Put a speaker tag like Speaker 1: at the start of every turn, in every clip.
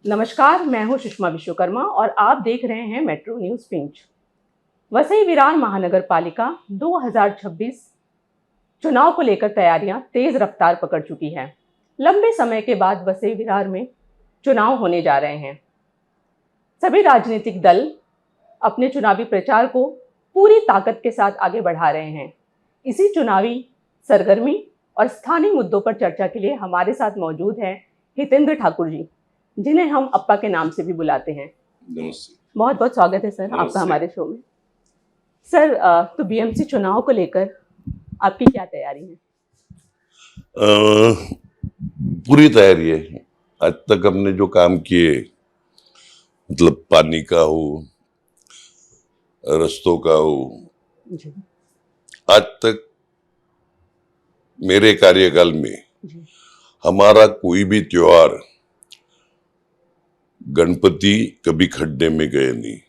Speaker 1: नमस्कार, मैं हूं सुषमा विश्वकर्मा और आप देख रहे हैं metro news pinch. Vasai Virar महानगर पालिका 2026 चुनाव को लेकर तैयारियां तेज रफ्तार पकड़ चुकी हैं। लंबे समय के बाद वसई विरार में चुनाव होने जा रहे हैं। सभी राजनीतिक दल अपने चुनावी प्रचार को पूरी ताकत के साथ आगे बढ़ा रहे हैं। इसी चुनावी सरगर्मी और स्थानीय मुद्दों पर चर्चा के लिए हमारे साथ मौजूद हैं हितेंद्र ठाकुर जी, जिन्हें हम अप्पा के नाम से भी बुलाते हैं।
Speaker 2: नमस्ते।
Speaker 1: बहुत बहुत स्वागत है सर आपका हमारे शो में। सर, तो बीएमसी चुनाव को लेकर आपकी क्या तैयारी है?
Speaker 2: पूरी तैयारी है। आज तक हमने जो काम किए, मतलब पानी का हो, रस्तों का हो,
Speaker 1: जी।
Speaker 2: आज तक मेरे कार्यकाल में
Speaker 1: जी।
Speaker 2: हमारा कोई भी त्योहार, गणपति कभी खड्डे में गए नहीं,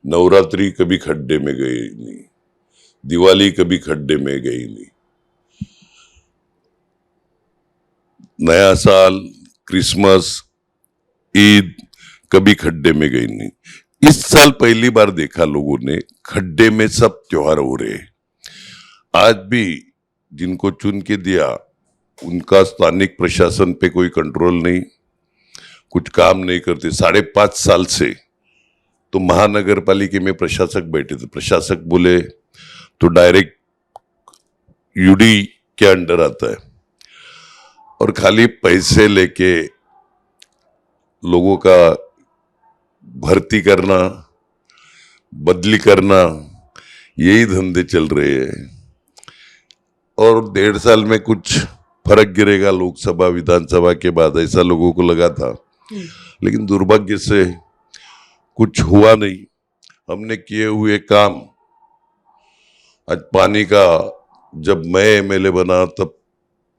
Speaker 2: नवरात्रि कभी खड्डे में गए नहीं, दिवाली कभी खड्डे में गई नहीं, नया साल, क्रिसमस, ईद कभी खड्डे में गई नहीं। इस साल पहली बार देखा लोगों ने खड्डे में सब त्योहार हो रहे। आज भी जिनको चुन के दिया उनका स्थानिक प्रशासन पे कोई कंट्रोल नहीं, कुछ काम नहीं करते। 5.5 साल से तो महानगर पालिका में प्रशासक बैठे थे। प्रशासक बोले तो डायरेक्ट यूडी के अंडर आता है और खाली पैसे लेके लोगों का भर्ती करना, बदली करना, यही धंधे चल रहे हैं। और 1.5 साल में कुछ फर्क गिरेगा लोकसभा विधानसभा के बाद, ऐसा लोगों को लगा था, लेकिन दुर्भाग्य से कुछ हुआ नहीं। हमने किए हुए काम, आज पानी का, जब मैं एमएलए बना तब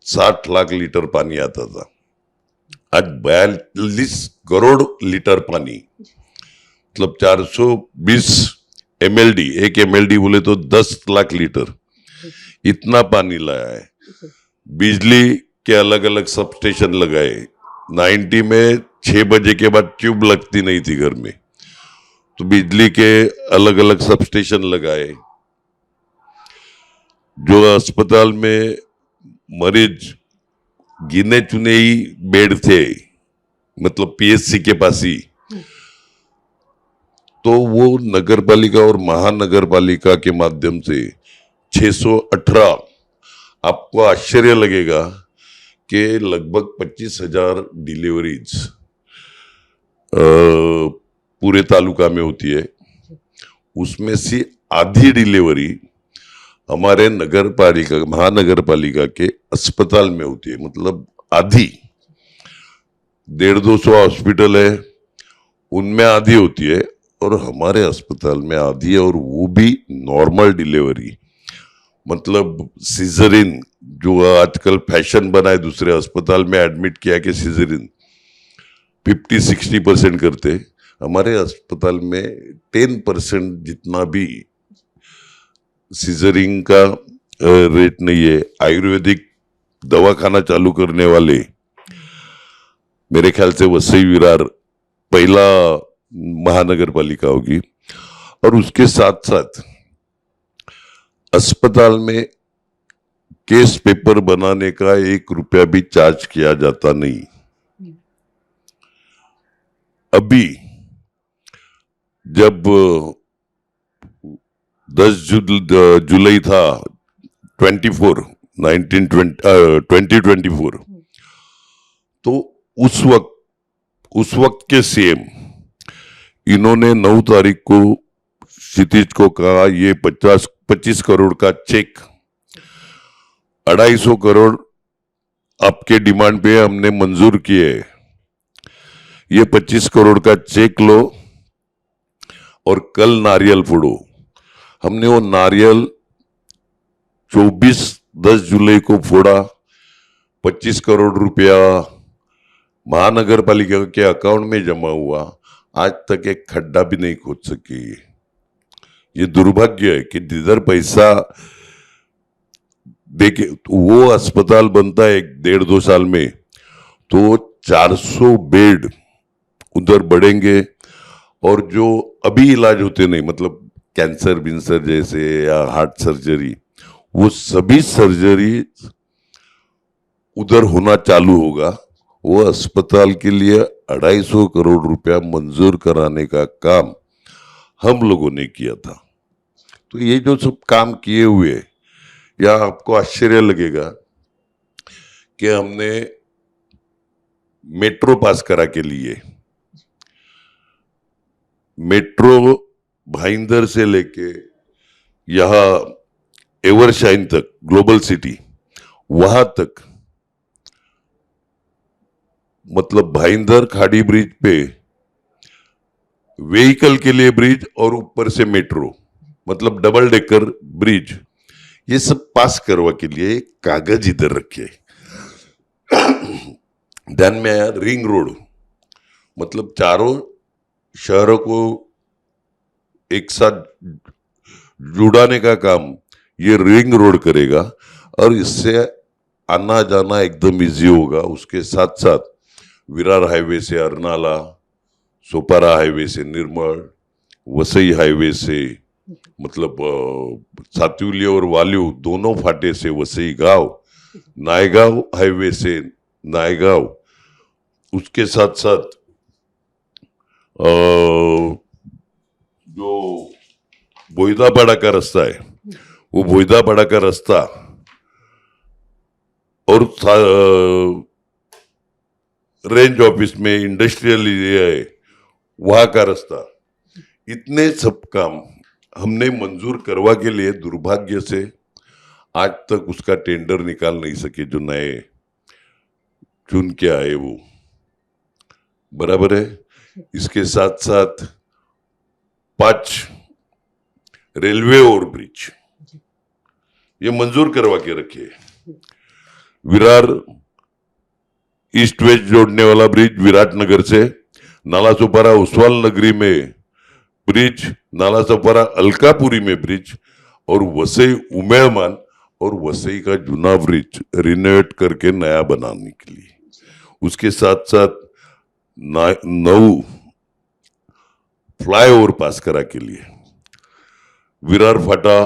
Speaker 2: 60 लाख लीटर पानी आता था, आज 42 करोड़ लीटर पानी, मतलब 420 एमएलडी, एक एमएलडी बोले तो 10 लाख लीटर, इतना पानी लाया है। बिजली के अलग अलग सब स्टेशन लगाए। 90 में 6 बजे के बाद ट्यूब लगती नहीं थी घर में, तो बिजली के अलग अलग सब स्टेशन लगाए। जो अस्पताल में मरीज गिने चुने ही बेड थे, मतलब पीएचसी के पास ही, तो वो नगर पालिका और महानगर पालिका के माध्यम से 618, आपको आश्चर्य लगेगा कि लगभग 25,000 डिलीवरीज पूरे तालुका में होती है। उसमें से आधी डिलीवरी हमारे नगर पालिका, महानगर पालिका के अस्पताल में होती है, मतलब आधी। 150-200 हॉस्पिटल है, उनमें आधी होती है और हमारे अस्पताल में आधी है, और वो भी नॉर्मल डिलीवरी, मतलब सीजरिन, जो आजकल फैशन बना है, दूसरे अस्पताल में एडमिट किया कि सीजरिन 50-60% करते, हमारे अस्पताल में 10% जितना भी सीजरिंग का रेट नहीं है। आयुर्वेदिक दवाखाना चालू करने वाले मेरे ख्याल से वसई विरार पहला महानगर पालिका होगी। और उसके साथ साथ अस्पताल में केस पेपर बनाने का 1 रुपया भी चार्ज किया जाता नहीं। अभी जब 10 जुलाई था 2024, तो उस वक्त के सीएम, इन्होंने 9 तारीख को क्षितिज को कहा ये 25 करोड़ का चेक, 250 करोड़ आपके डिमांड पे हमने मंजूर किए, ये 25 करोड़ का चेक लो और कल नारियल फोड़ो। हमने वो नारियल 10 जुलाई को फोड़ा। 25 करोड़ रुपया महानगर पालिका के अकाउंट में जमा हुआ, आज तक एक खड्डा भी नहीं खोद सकी। ये दुर्भाग्य है कि जिधर पैसा देखे, वो अस्पताल बनता है 1.5-2 साल में, तो 400 बेड उधर बढ़ेंगे, और जो अभी इलाज होते नहीं, मतलब कैंसर बिंसर जैसे या हार्ट सर्जरी, वो सभी सर्जरी उधर होना चालू होगा। वो अस्पताल के लिए 250 करोड़ रुपया मंजूर कराने का काम हम लोगों ने किया था। तो ये जो सब काम किए हुए, या आपको आश्चर्य लगेगा कि हमने मेट्रो पास करा के लिए, मेट्रो भाईंदर से लेके यहाँ एवरशाइन तक, ग्लोबल सिटी, वहां तक, मतलब भाईंदर खाड़ी ब्रिज पे व्हीकल के लिए ब्रिज और ऊपर से मेट्रो, मतलब डबल डेकर ब्रिज, ये सब पास करवा के लिए एक कागज इधर रखे। ध्यान में आया रिंग रोड, मतलब चारों शहरों को एक साथ जुड़ाने का काम ये रिंग रोड करेगा, और इससे आना जाना एकदम इजी होगा। उसके साथ साथ विरार हाईवे से अरनाला, सोपारा हाईवे से निर्मल, वसई हाईवे से, मतलब सातुली और वाल्यू दोनों फाटे से वसई गांव, नायगांव हाईवे से नायगांव, उसके साथ साथ जो बोईदापाड़ा का रास्ता है, वो बोईदापाड़ा का रास्ता, और रेंज ऑफिस में इंडस्ट्रियल एरिया है वहां का रास्ता, इतने सब काम हमने मंजूर करवा के लिए दुर्भाग्य से आज तक उसका टेंडर निकाल नहीं सके। जो नए चुन के आए वो बराबर है। इसके साथ साथ 5 रेलवे ओवर ब्रिज ये मंजूर करवा के रखे। विरार ईस्ट वेस्ट जोड़ने वाला ब्रिज विराटनगर से, नाला सोपारा उस्वाल नगरी में ब्रिज, नाला सोपारा अलकापुरी में ब्रिज, और वसई उमेड़मान और वसई का जूना ब्रिज रिनोवेट करके नया बनाने के लिए। उसके साथ साथ 9 फ्लाईओवर पास करा के लिए, विरार फाटा,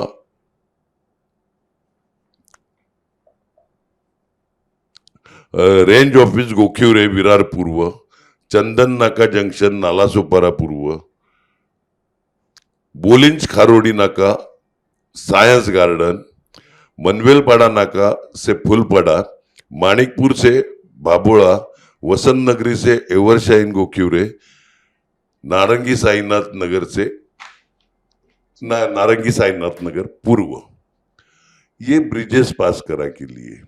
Speaker 2: रेंज ऑफिस गोखिवरे विरार पूर्व, चंदन नाका जंक्शन नाला सोपारा पूर्व, बोलिंज खारोडी नाका साइंस गार्डन, मनवेलपाड़ा नाका से फुलपाड़ा, माणिकपुर से बाबोड़ा, वसंत नगरी से एवरशाइन गोखिवरे, नारंगी साईनाथ नगर से नारंगी साईनाथ नगर पूर्व, ये ब्रिजेस पास करा के लिए,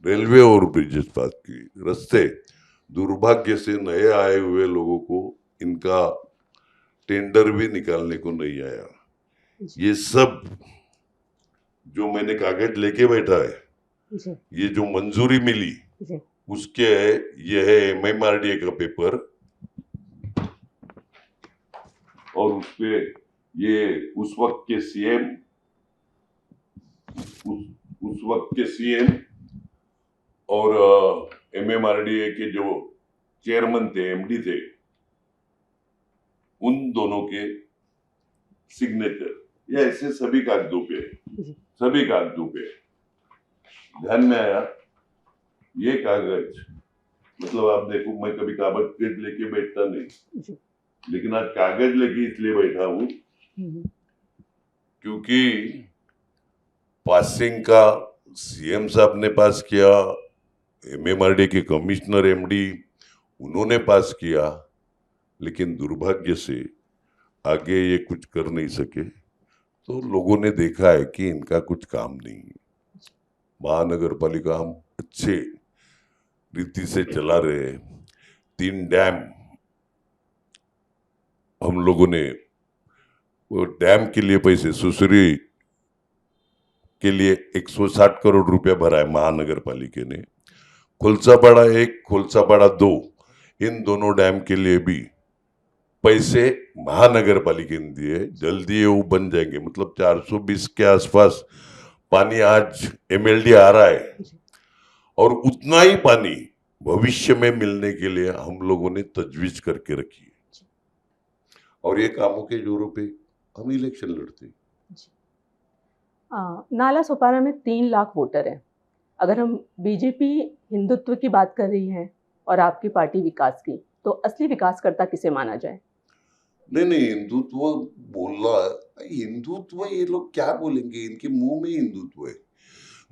Speaker 2: रेलवे और ब्रिजेस पास की रास्ते। दुर्भाग्य से नए आए हुए लोगों को इनका टेंडर भी निकालने को नहीं आया। ये सब जो मैंने कागज लेके बैठा है, ये जो मंजूरी मिली उसके है, ये है MMRDA का पेपर, और उसपे ये उस वक्त के सीएम और MMRDA के जो चेयरमैन थे, MD थे, उन दोनों के सिग्नेचर, ये ऐसे सभी कागजों पे, सभी कागजों पे। ध्यान में आया ये कागज, मतलब आप देखो मैं कभी कागज लेके बैठता नहीं, लेकिन आज कागज लेके इसलिए बैठा हूं क्योंकि पासिंग का सीएम साहब ने पास किया, MMRDA के कमिश्नर MD उन्होंने पास किया, लेकिन दुर्भाग्य से आगे ये कुछ कर नहीं सके। तो लोगों ने देखा है कि इनका कुछ काम नहीं है। महानगर पालिका हम अच्छे रीति से चला रहे हैं। 3 डैम हम लोगों ने, वो डैम के लिए पैसे, सुसरी के लिए 160 करोड़ रुपया भरा है महानगर पालिका ने। खुलसापाड़ा 1, खुलसापाड़ा 2, इन दोनों डैम के लिए भी पैसे महानगर पालिका ने दिए। जल्दी वो बन जाएंगे, मतलब 420 के आसपास पानी आज MLD आ रहा है, और उतना ही पानी भविष्य में मिलने के लिए हम लोगों ने तजवीज करके रखी है, और ये कामों के जोरों पे हम इलेक्शन लड़ते हैं।
Speaker 1: नाला सोपारा में 3 लाख वोटर हैं। अगर हम बीजेपी हिंदुत्व की बात कर रही है और आपकी पार्टी विकास की, तो असली विकासकर्ता किसे माना जाए?
Speaker 2: नहीं, हिंदुत्व बोलना, हिंदुत्व ये लोग क्या बोलेंगे, इनके मुंह में हिंदुत्व है।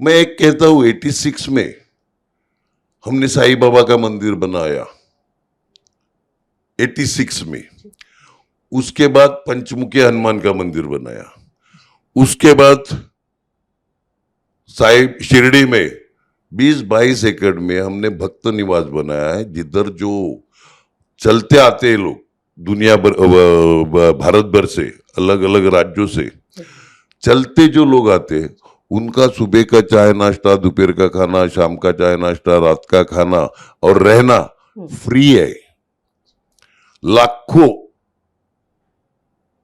Speaker 2: मैं एक कहता हूं, 86 में हमने साईं बाबा का मंदिर बनाया, 86 में। उसके बाद पंचमुखी हनुमान का मंदिर बनाया। उसके बाद साई शिरडी में 20-22 एकड़ में हमने भक्त निवास बनाया है, जिधर जो चलते आते हैं लोग दुनिया भर, भारत भर से, अलग अलग राज्यों से चलते जो लोग आते हैं, उनका सुबह का चाय नाश्ता, दोपहर का खाना, शाम का चाय नाश्ता, रात का खाना और रहना फ्री है। लाखों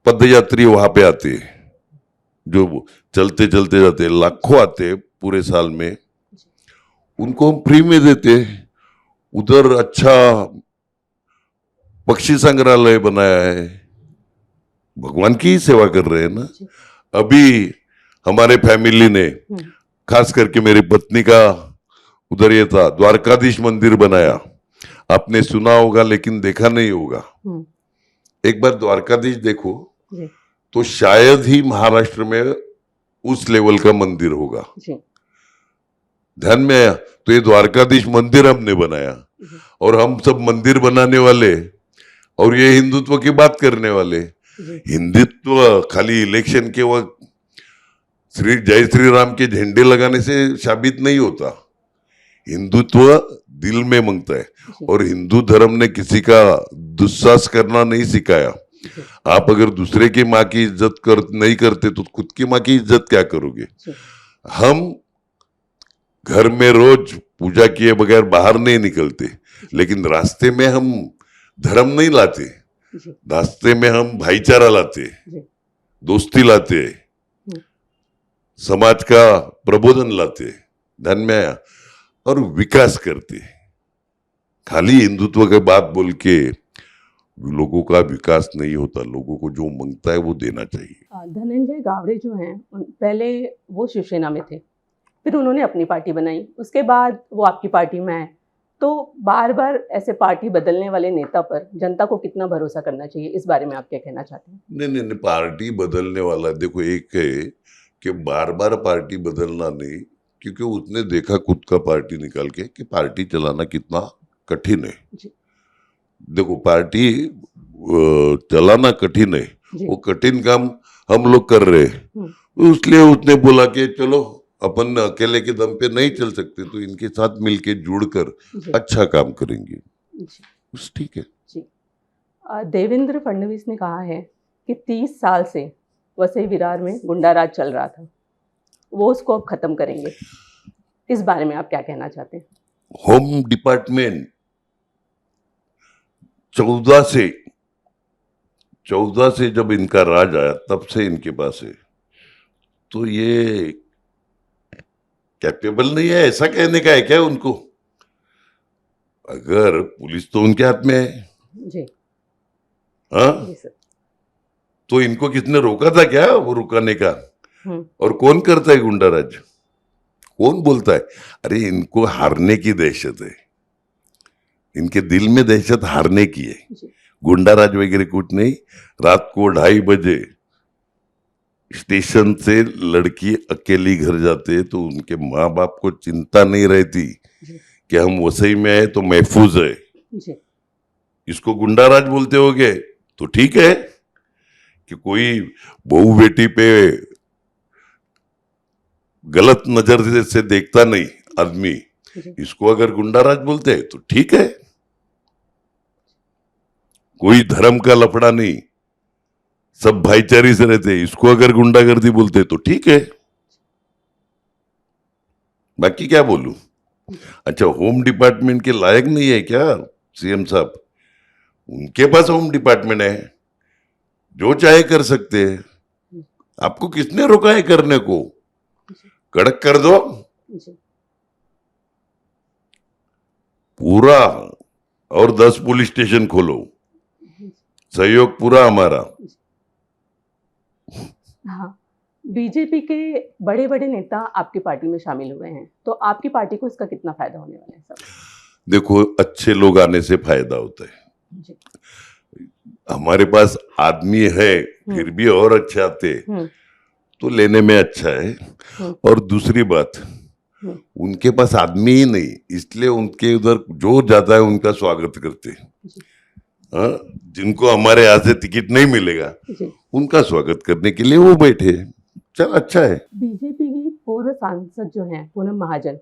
Speaker 2: पदयात्री वहां पे आते हैं, जो चलते चलते जाते हैं, लाखों आते हैं पूरे साल में, उनको हम फ्री में देते हैं। उधर अच्छा पक्षी संग्रहालय बनाया है, भगवान की ही सेवा कर रहे हैं ना। अभी हमारे फैमिली ने, खास करके मेरी पत्नी का उधर ये था, द्वारकाधीश मंदिर बनाया। आपने सुना होगा लेकिन देखा नहीं होगा। एक बार द्वारकाधीश देखो तो शायद ही महाराष्ट्र में उस लेवल का मंदिर होगा। ध्यान में आया? तो ये द्वारकाधीश मंदिर हमने बनाया, और हम सब मंदिर बनाने वाले और ये हिंदुत्व की बात करने वाले। हिंदुत्व खाली इलेक्शन के वक्त जय श्री राम के झंडे लगाने से साबित नहीं होता। हिंदुत्व दिल में मांगता है, और हिंदू धर्म ने किसी का दुस्साहस करना नहीं सिखाया। आप अगर दूसरे की माँ की इज्जत नहीं करते तो खुद की माँ की इज्जत क्या करोगे? हम घर में रोज पूजा किए बगैर बाहर नहीं निकलते, लेकिन रास्ते में हम धर्म नहीं लाते, रास्ते में हम भाईचारा लाते, दोस्ती लाते, समाज का प्रबोधन लाते, ध्यान में आया, और विकास करते। खाली हिंदुत्व की बात बोल के लोगों का विकास नहीं होता। लोगों को जो मांगता है वो देना चाहिए।
Speaker 1: धनंजय गावड़े जो हैं, पहले वो शिवसेना में थे, फिर उन्होंने अपनी पार्टी बनाई, उसके बाद वो आपकी पार्टी में आए। तो बार बार ऐसे पार्टी बदलने वाले नेता पर जनता को कितना भरोसा करना चाहिए, इस बारे में आप क्या कहना चाहते हैं?
Speaker 2: नहीं, पार्टी बदलने वाला, देखो, एक है कि बार बार पार्टी बदलना नहीं, क्योंकि उसने देखा खुद का पार्टी निकाल के कि पार्टी चलाना कितना कठिन है। देखो, पार्टी चलाना कठिन है, वो कठिन काम हम लोग कर रहे हैं, इसलिए उसने बोला कि चलो अपन अकेले के दम पे नहीं चल सकते, तो इनके साथ मिलके जुड़कर अच्छा काम करेंगे। ठीक है।
Speaker 1: देवेंद्र फडणवीस ने कहा है कि 30 साल से वसई विरार में गुंडा राज चल रहा था, वो उसको अब खत्म करेंगे। इस बारे में आप क्या कहना चाहते हैं?
Speaker 2: होम डिपार्टमेंट 14 से जब इनका राज आया तब से इनके पास है, तो ये कैपेबल नहीं है, ऐसा कहने का है क्या उनको? अगर पुलिस तो उनके हाथ में है
Speaker 1: जी,
Speaker 2: हाँ, तो इनको किसने रोका था क्या वो रुकाने का? और कौन करता है गुंडा राज? कौन बोलता है? अरे इनको हारने की दहशत है, इनके दिल में दहशत हारने की है। गुंडा राज वगैरह कुछ नहीं। रात को 2:30 बजे स्टेशन से लड़की अकेली घर जाते तो उनके माँ बाप को चिंता नहीं रहती कि हम वसई में आए तो महफूज है। इसको गुंडा राज बोलते होगे तो ठीक है कि कोई बहू बेटी पे गलत नजर से देखता नहीं आदमी, इसको अगर गुंडा राज बोलते हैं तो ठीक है। कोई धर्म का लफड़ा नहीं, सब भाईचारे से रहते, इसको अगर गुंडागर्दी बोलते तो ठीक है। बाकी क्या बोलूं? अच्छा, होम डिपार्टमेंट के लायक नहीं है क्या सीएम साहब? उनके पास होम डिपार्टमेंट है, जो चाहे कर सकते हैं। आपको किसने रोका है करने को? कड़क कर दो। पूरा, और 10 पुलिस स्टेशन खोलो, सहयोग पूरा हमारा।
Speaker 1: हाँ, बीजेपी के बड़े बड़े नेता आपकी पार्टी में शामिल हुए हैं, तो आपकी पार्टी को इसका कितना फायदा होने वाला है सब?
Speaker 2: देखो, अच्छे लोग आने से फायदा होता है।
Speaker 1: जी।
Speaker 2: हमारे पास आदमी है, फिर भी और अच्छे आते तो लेने में अच्छा है। और दूसरी बात, उनके पास आदमी ही नहीं, इसलिए उनके उधर जो जाता है उनका स्वागत करते हैं। हाँ, जिनको हमारे यहाँ से टिकट नहीं मिलेगा उनका स्वागत करने के लिए वो बैठे हैं। चल, अच्छा है।
Speaker 1: बीजेपी की पूर्व सांसद जो हैं पूनम महाजन,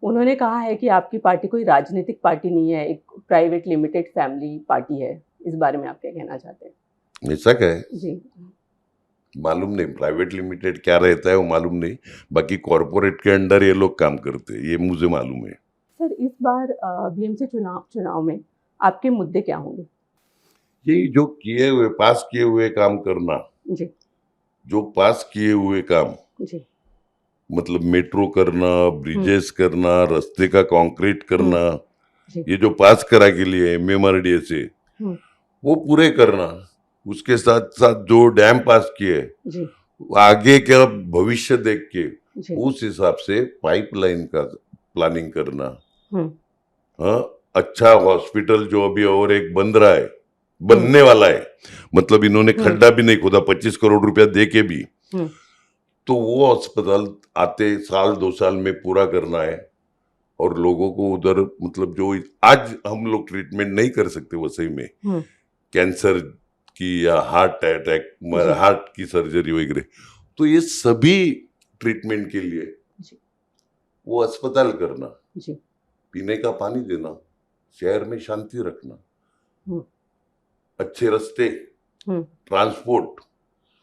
Speaker 1: उन्होंने कहा है कि आपकी पार्टी कोई राजनीतिक पार्टी नहीं है, एक प्राइवेट लिमिटेड फैमिली पार्टी है। इस बारे में आप क्या कहना चाहते हैं?
Speaker 2: ऐसा क्या है?
Speaker 1: जी,
Speaker 2: मालूम नहीं, प्राइवेट लिमिटेड क्या रहता है वो मालूम नहीं, बाकी कॉरपोरेट के अंडर ये लोग काम करते हैं, ये मुझे मालूम है।
Speaker 1: सर, इस बार बीएमसी चुनाव में आपके मुद्दे क्या होंगे?
Speaker 2: यही जो किए हुए, पास किए हुए काम करना।
Speaker 1: जी। जो
Speaker 2: पास किए हुए काम,
Speaker 1: जी।
Speaker 2: मतलब मेट्रो करना, ब्रिजेस करना, रास्ते का कंक्रीट करना,
Speaker 1: जी।
Speaker 2: ये जो पास करा के लिए MMRDA से, वो पूरे करना। उसके साथ साथ जो डैम पास किए, आगे का भविष्य देख के उस हिसाब से पाइपलाइन का प्लानिंग करना। हाँ, अच्छा हॉस्पिटल जो अभी और एक बन रहा है, बनने वाला है, मतलब इन्होंने खड्डा भी नहीं खोदा, 25 करोड़ रुपया दे के भी, तो वो अस्पताल आते साल 2 साल में पूरा करना है। और लोगों को उधर, मतलब जो आज हम लोग ट्रीटमेंट नहीं कर सकते वसई में, कैंसर की या हार्ट अटैक, हार्ट की सर्जरी वगैरह, तो ये सभी ट्रीटमेंट के लिए वो अस्पताल करना, पीने का पानी देना, शहर में शांति रखना, अच्छे रास्ते, ट्रांसपोर्ट,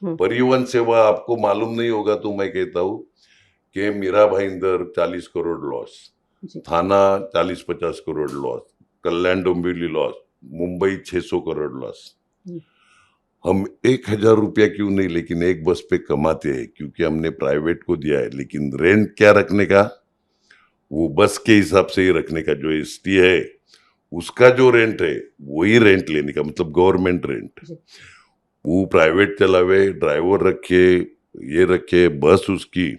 Speaker 2: परिवहन सेवा। आपको मालूम नहीं होगा तो मैं कहता हूँ कि मीरा भाईंदर 40 करोड़ लॉस, थाना 40-50 crore loss, Kalyan Dombivli loss, Mumbai 600 crore loss. हम 1000 रुपया क्यों नहीं, लेकिन एक बस पे कमाते हैं, क्योंकि हमने प्राइवेट को दिया है। लेकिन रेंट क्या रखने का, वो बस के हिसाब से ही रखने का। जो ST है उसका जो रेंट है वही रेंट लेने का, मतलब गवर्नमेंट रेंट। वो प्राइवेट चलावे, ड्राइवर रखे, ये रखे, बस उसकी,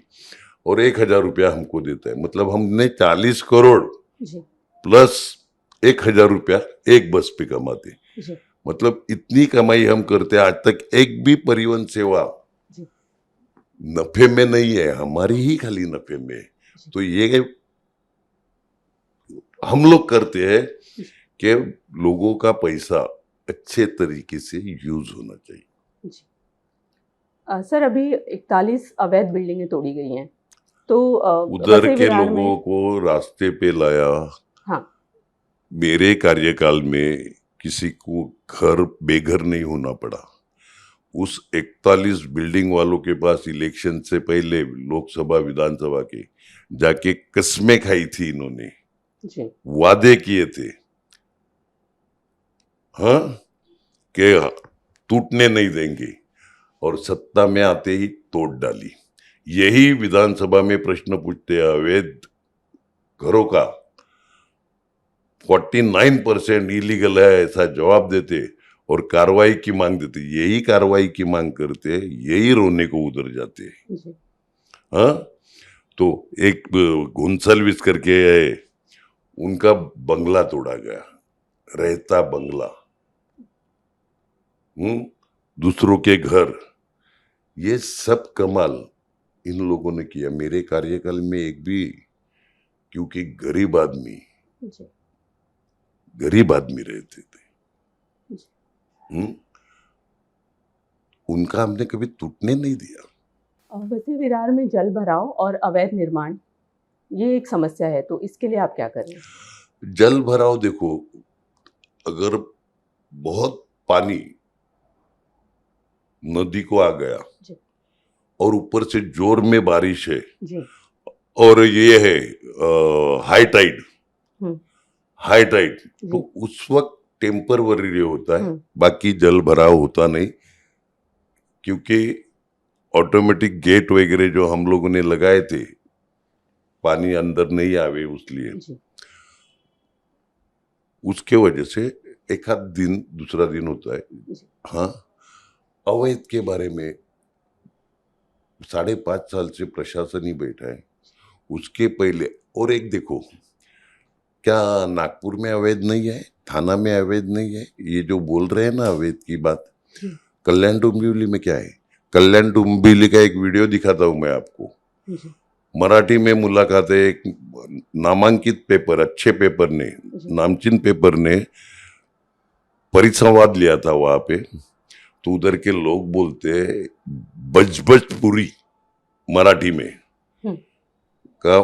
Speaker 2: और 1000 रुपया हमको देता है। मतलब हमने 40 करोड़ प्लस 1000 रुपया एक बस पे कमाते। मतलब इतनी कमाई हम करते, आज तक एक भी परिवहन सेवा नफे में नहीं है, हमारी ही खाली नफे में है। तो ये हम लोग करते हैं कि लोगों का पैसा अच्छे तरीके से यूज होना चाहिए।
Speaker 1: सर, अभी 41 अवैध बिल्डिंगें तोड़ी गई हैं, तो
Speaker 2: उधर के लोगों को रास्ते पे लाया।
Speaker 1: हाँ।
Speaker 2: मेरे कार्यकाल में किसी को घर बेघर नहीं होना पड़ा। उस 41 बिल्डिंग वालों के पास इलेक्शन से पहले लोकसभा विधानसभा के जाके कस्में खाई थी इन्होंने, वादे किए थे, हाँ, कि टूटने नहीं देंगे, और सत्ता में आते ही तोड़ डाली। यही विधानसभा में प्रश्न पूछते हैं अवैध घरों का 49% इलीगल है, ऐसा जवाब देते और कार्रवाई की मांग देते। यही कार्रवाई की मांग करते, यही रोने को उधर जाते। हाँ, तो एक घुनसलविस करके है, उनका बंगला तोड़ा गया, रहता बंगला, दूसरों के घर, ये सब कमाल इन लोगों ने किया मेरे कार्यकाल में। एक भी, क्योंकि गरीब आदमी रहते थे, उनका हमने कभी टूटने नहीं दिया।
Speaker 1: वसई विरार में जल भराव और अवैध निर्माण, ये एक समस्या है, तो इसके लिए आप क्या कर रहे हैं?
Speaker 2: जल भराव, देखो, अगर बहुत पानी नदी को आ गया और ऊपर से जोर में बारिश है और ये है हाई टाइड, तो उस वक्त टेम्परवरी होता है, बाकी जल भराव होता नहीं, क्योंकि ऑटोमेटिक गेट वगैरह जो हम लोगों ने लगाए थे, पानी अंदर नहीं आवे उसलिए। उसके वजह से एक आध दिन दूसरा दिन होता है। हाँ, अवैध के बारे में 5.5 साल से प्रशासन ही बैठा है। उसके पहले और एक देखो, क्या नागपुर में अवैध नहीं है, थाना में अवैध नहीं है? ये जो बोल रहे हैं ना अवैध की बात, कल्याण डोंबिवली में क्या है? कल्याण डोंबिवली का एक वीडियो दिखाता हूं मैं आपको। मराठी में मुलाकात है, एक नामांकित पेपर, अच्छे पेपर ने, नामचीन पेपर ने परिसंवाद लिया था वहां पे। तो उधर के लोग बोलते बजबजपुरी मराठी में का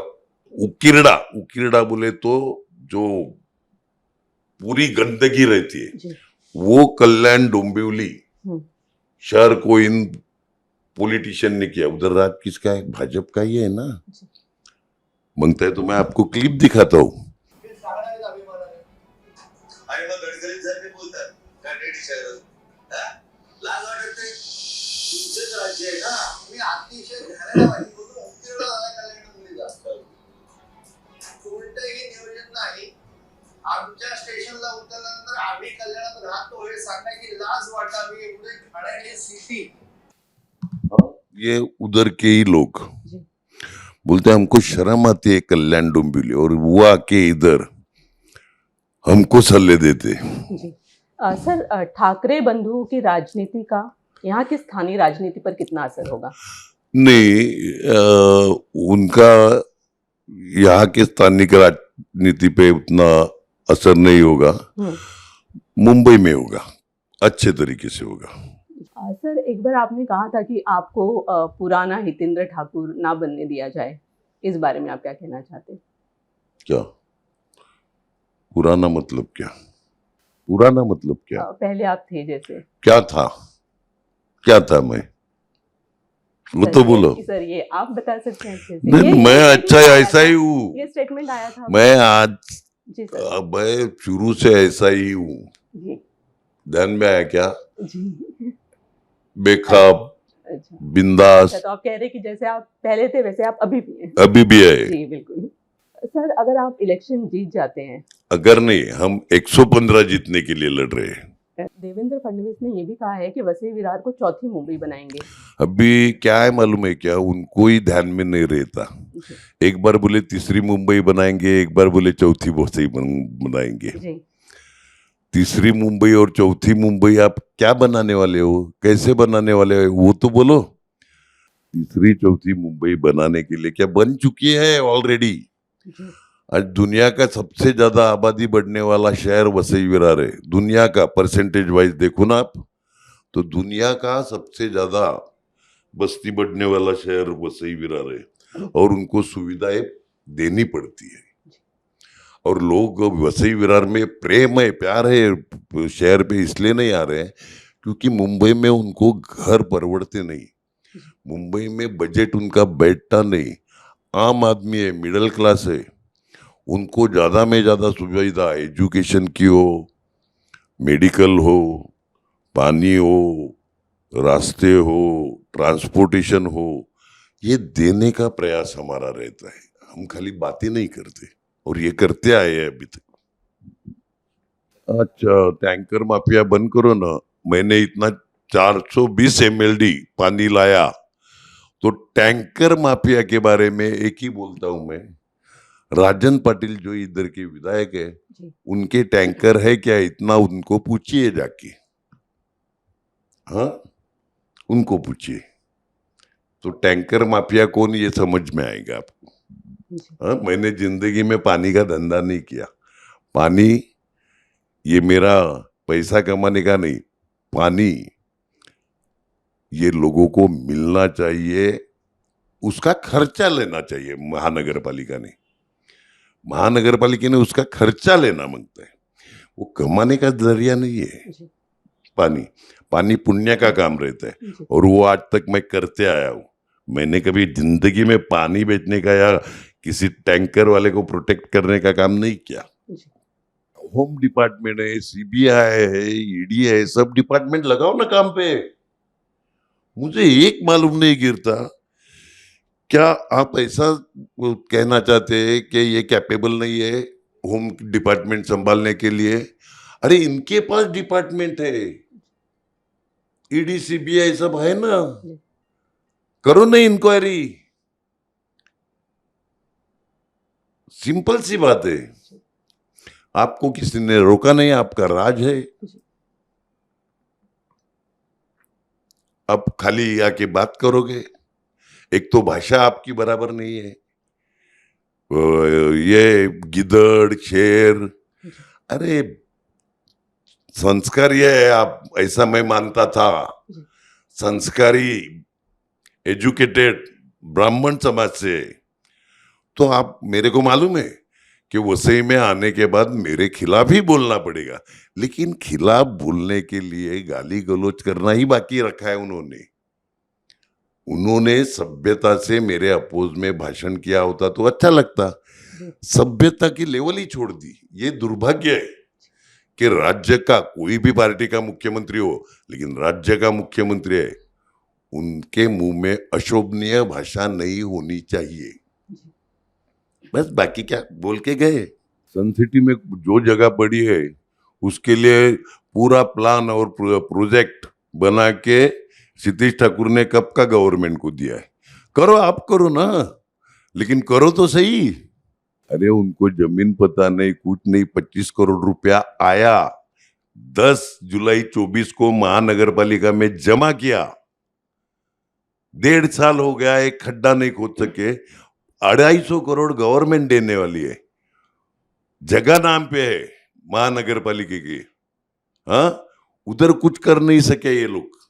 Speaker 2: उकिरडा, उकिरडा बोले तो जो पूरी गंदगी रहती है, वो कल्याण डोंबिवली शहर को इन पॉलिटिशियन ने किया। उधर राज किसका है? भाजपा का ही है ना। मांगता है तो मैं आपको क्लिप दिखाता हूँ।
Speaker 3: आणि मग गडकरी साहेब बोलतात का रेडी शहर लाज वाटते तुमचंच राज्य आहे ना, मी अतिशय ध्यानाने माहिती बोलतो. उकिरडा झाला कल्याण मुलीचा कोणतंही नियोजन नाही. आमच्या स्टेशनला उतरल्यानंतर आम्ही कल्याणात राहतो हे सांगण्याची लाज वाटावी एवढे ठाण्याची सिटी.
Speaker 2: ये उधर के ही लोग बोलते हैं हमको शर्म आती है कल्याण डोंबिवली, और वो आके इधर हमको सल्ले देते।
Speaker 1: जी सर, ठाकरे बंधुओं की राजनीति का यहाँ की स्थानीय राजनीति पर कितना असर होगा?
Speaker 2: नहीं, उनका यहाँ के स्थानीय राजनीति पे उतना असर नहीं होगा। मुंबई में होगा, अच्छे तरीके से होगा।
Speaker 1: सर, एक बार आपने कहा था कि आपको पुराना हितेंद्र ठाकुर ना बनने दिया जाए, इस बारे में आप क्या कहना चाहते हैं?
Speaker 2: क्या पुराना मतलब क्या? पुराना मतलब क्या?
Speaker 1: पहले आप थे जैसे।
Speaker 2: क्या था? क्या था मैं? वो तो बोलो
Speaker 1: सर, ये आप बता सकते हैं अच्छे से।
Speaker 2: नहीं, मैं अच्छा ऐसा ही हूँ।
Speaker 1: ये स्टेटमेंट आया था।
Speaker 2: मैं आज
Speaker 1: जी सर,
Speaker 2: मैं शुरू से ऐसा ही हूँ। ध्यान में आया क्या?
Speaker 1: जी
Speaker 2: बेखौफ,
Speaker 1: अच्छा,
Speaker 2: बिंदास।
Speaker 1: तो आप कह रहे हैं कि जैसे आप पहले थे वैसे आप अभी भी हैं।
Speaker 2: अभी भी है।
Speaker 1: जी बिल्कुल। सर, अगर आप इलेक्शन जीत जाते हैं,
Speaker 2: अगर नहीं, हम 115 जीतने के लिए लड़ रहे हैं।
Speaker 1: देवेंद्र फडणवीस ने ये भी कहा है कि वसई विरार को चौथी मुंबई बनाएंगे।
Speaker 2: अभी क्या है मालूम है क्या? उनको ही ध्यान में नहीं रहता। एक बार बोले तीसरी मुंबई बनाएंगे, एक बार बोले चौथी वसई बनाएंगे। तीसरी मुंबई और चौथी मुंबई आप क्या बनाने वाले हो? कैसे बनाने वाले हो? वो तो बोलो। तीसरी चौथी मुंबई बनाने के लिए क्या बन चुकी है ऑलरेडी। आज दुनिया का सबसे ज्यादा आबादी बढ़ने वाला शहर वसई विरार है। दुनिया का परसेंटेज वाइज देखो ना आप, तो दुनिया का सबसे ज्यादा बस्ती बढ़ने वाला शहर वसई विरार है, और उनको सुविधाएं देनी पड़ती है। और लोग वसई विरार में प्रेम है, प्यार है शहर पे, इसलिए नहीं आ रहे हैं क्योंकि मुंबई में उनको घर परवड़ते नहीं। मुंबई में बजट उनका बैठता नहीं। आम आदमी है, मिडिल क्लास है, उनको ज्यादा में ज्यादा सुविधा, एजुकेशन की हो, मेडिकल हो, पानी हो, रास्ते हो, ट्रांसपोर्टेशन हो, ये देने का प्रयास हमारा रहता है। हम खाली बातें नहीं करते, और ये करते आए हैं अभी तक। अच्छा, टैंकर माफिया बंद करो ना। मैंने इतना 420 MLD पानी लाया, तो टैंकर माफिया के बारे में एक ही बोलता हूं मैं। राजन पाटिल जो इधर के विधायक है, उनके टैंकर है क्या? इतना उनको पूछिए जाके। हाँ, उनको पूछिए तो टैंकर माफिया कौन ये समझ में आएगा आपको। हाँ, मैंने जिंदगी में पानी का धंधा नहीं किया। पानी ये मेरा पैसा कमाने का नहीं, पानी ये लोगों को मिलना चाहिए, उसका खर्चा लेना चाहिए। महानगर पालिका ने उसका खर्चा लेना मांगता है, वो कमाने का जरिया नहीं है। पानी पुण्य का काम रहता है, और वो आज तक मैं करते आया हूँ। मैंने कभी जिंदगी में पानी बेचने का या किसी टैंकर वाले को प्रोटेक्ट करने का काम नहीं किया। होम डिपार्टमेंट है, CBI है, ED है, सब डिपार्टमेंट लगाओ ना काम पे। मुझे एक मालूम नहीं गिरता। क्या आप ऐसा कहना चाहते हैं कि ये कैपेबल नहीं है? होम डिपार्टमेंट संभालने के लिए। अरे इनके पास डिपार्टमेंट है, ईडी सीबीआई सब है ना, करो ना इंक्वायरी, सिंपल सी बात है। आपको किसी ने रोका नहीं, आपका राज है। अब खाली आके बात करोगे, एक तो भाषा आपकी बराबर नहीं है, ये गिदड़ शेर, अरे संस्कार ये है आप, ऐसा मैं मानता था, संस्कारी एजुकेटेड ब्राह्मण समाज से। तो आप, मेरे को मालूम है कि वसई में आने के बाद मेरे खिलाफ ही बोलना पड़ेगा, लेकिन खिलाफ बोलने के लिए गाली गलौज करना ही बाकी रखा है उन्होंने सभ्यता से मेरे अपोज में भाषण किया होता तो अच्छा लगता। सभ्यता की लेवल ही छोड़ दी। ये दुर्भाग्य है कि राज्य का कोई भी पार्टी का मुख्यमंत्री हो, लेकिन राज्य का मुख्यमंत्री है, उनके मुंह में अशोभनीय भाषा नहीं होनी चाहिए। बस बाकी क्या बोल के गए। सन सिटी में जो जगह पड़ी है उसके लिए पूरा प्लान और प्रोजेक्ट बना के सतीश ठाकुर ने कब का गवर्नमेंट को दिया है। करो, आप करो ना, लेकिन करो तो सही। अरे उनको जमीन पता नहीं, कुछ नहीं, 25 करोड़ रुपया आया, 10 जुलाई 24 को महानगर पालिका में जमा किया, 1.5 साल हो गया, एक खड्डा नहीं खोद सके। 250 करोड़ गवर्नमेंट देने वाली है, जगह नाम पे है महानगर पालिका की, हाँ, उधर कुछ कर नहीं सके ये लोग।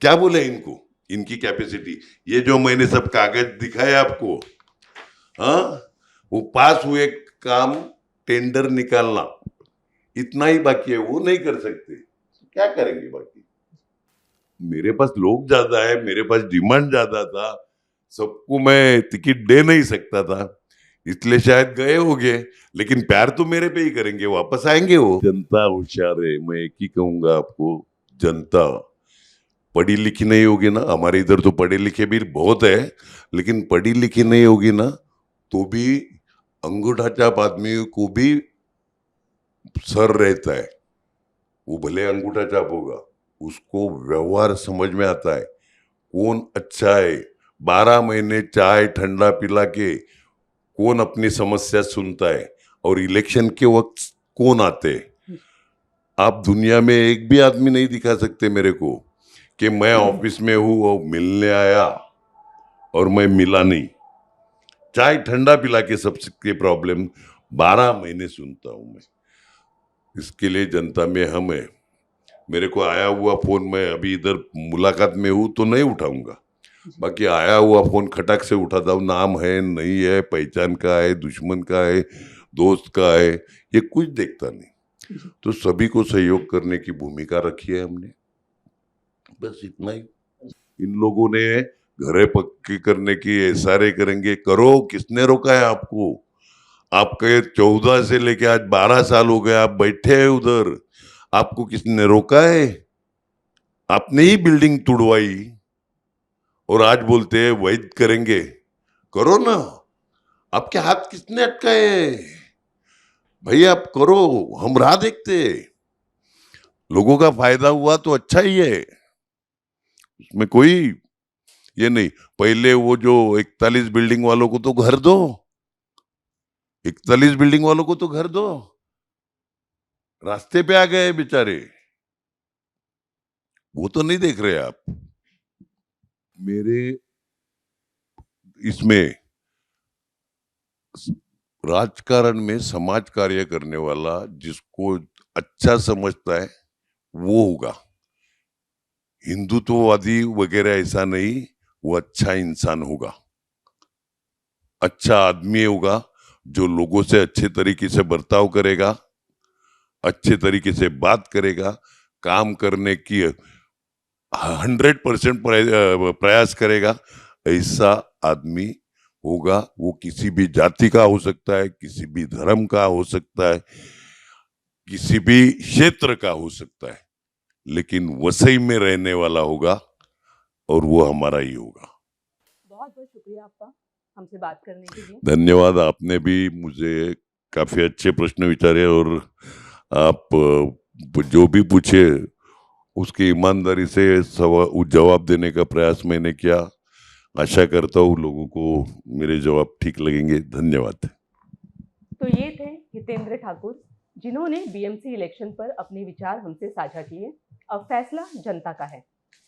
Speaker 2: क्या बोले इनको, इनकी कैपेसिटी, ये जो मैंने सब कागज दिखाए आपको, हाँ, वो पास हुए काम, टेंडर निकालना, इतना ही बाकी है, वो नहीं कर सकते, क्या करेंगे बाकी। मेरे पास लोग ज्यादा है, मेरे पास डिमांड ज्यादा था, सबको मैं टिकट दे नहीं सकता था, इसलिए शायद गए होंगे, लेकिन प्यार तो मेरे पे ही करेंगे, वापस आएंगे वो। जनता होशियार है, मैं एक ही कहूंगा आपको, जनता पढ़ी लिखी नहीं होगी ना, हमारे इधर तो पढ़े लिखे भी बहुत है, लेकिन पढ़ी लिखी नहीं होगी ना तो भी अंगूठा छाप आदमी को भी सर रहता है, वो भले अंगूठा छाप होगा, उसको व्यवहार समझ में आता है, कौन अच्छा है। 12 महीने चाय ठंडा पिला के कौन अपनी समस्या सुनता है, और इलेक्शन के वक्त कौन आते हैं। आप दुनिया में एक भी आदमी नहीं दिखा सकते मेरे को कि मैं ऑफिस में हूं और मिलने आया और मैं मिला नहीं। चाय ठंडा पिला के सबके प्रॉब्लम 12 महीने सुनता हूं मैं। इसके लिए जनता में हम है। मेरे को आया हुआ फोन, मैं अभी इधर मुलाकात में हूं तो नहीं उठाऊंगा, बाकी आया हुआ फोन खटक से उठाता हूँ, नाम है नहीं है, पहचान का है, दुश्मन का है, दोस्त का है, ये कुछ देखता नहीं। तो सभी को सहयोग करने की भूमिका रखी है हमने, बस इतना ही। इन लोगों ने घरे पक्के करने की इशारे करेंगे, करो, किसने रोका है आपको। आपके 14 से लेके आज 12 साल हो गए, आप बैठे हैं उधर, आपको किसने रोका है। आपने ही बिल्डिंग तुड़वाई और आज बोलते हैं वैध करेंगे, करो ना। आपके हाथ किसने अटकाए भाई, आप करो, हम राह देखते। लोगों का फायदा हुआ तो अच्छा ही है, उसमें कोई ये नहीं। पहले वो जो 41 बिल्डिंग वालों को तो घर दो, 41 बिल्डिंग वालों को तो घर दो, रास्ते पे आ गए बेचारे, वो तो नहीं देख रहे आप। मेरे इसमें राजकारण में समाज कार्य करने वाला जिसको अच्छा समझता है वो होगा। हिंदुत्ववादी वगैरह ऐसा नहीं, वो अच्छा इंसान होगा, अच्छा आदमी होगा, जो लोगों से अच्छे तरीके से बर्ताव करेगा, अच्छे तरीके से बात करेगा, काम करने की 100% प्रयास करेगा, ऐसा आदमी होगा। वो किसी भी जाति का हो सकता है, किसी भी धर्म का हो सकता है, किसी भी क्षेत्र का हो सकता है, लेकिन वसई में रहने वाला होगा और वो हमारा ही होगा।
Speaker 1: बहुत बहुत शुक्रिया आपका हमसे बात करने के लिए।
Speaker 2: धन्यवाद, आपने भी मुझे काफी अच्छे प्रश्न विचारे और आप जो भी पूछे उसकी ईमानदारी से जवाब देने का प्रयास मैंने किया। आशा करता हूँ लोगों को मेरे जवाब ठीक लगेंगे। धन्यवाद।
Speaker 1: तो ये थे हितेंद्र ठाकुर, जिन्होंने बीएमसी इलेक्शन पर अपने विचार हमसे साझा किए। अब फैसला जनता का है।